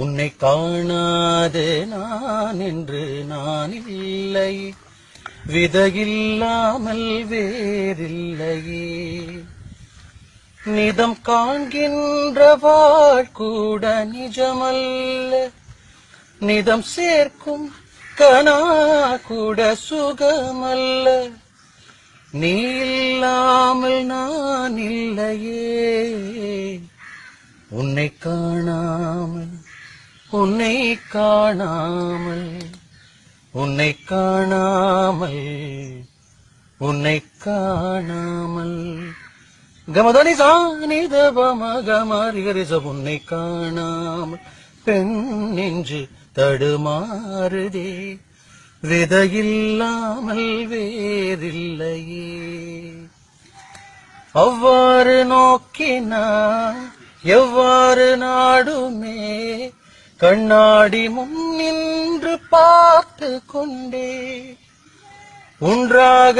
உன்னை காணாது நான் என்று நான் இல்லை, விதையில்லாமல் வேறில்லையே. நிதம் காண்கின்ற வாழ்கூட நிஜமல்ல, நிதம் சேர்க்கும் கனா கூட சுகமல்ல. நீ இல்லாமல் நான் இல்லையே, உன்னை காணாமல் உன்னை காணாமல் உன்னை காணாமல் உன்னை காணாமல். கமதனி சானித பமகமரிகரிச உன்னை காணாமல் பெண் நெஞ்சு தடுமாறுதே, விதையில்லாமல் வேறில்லையே. அவ்வாறு நோக்கினா எவ்வாறு நாடுமே, கண்ணாடி முன் நின்று பார்த்து கொண்டே ஒன்றாக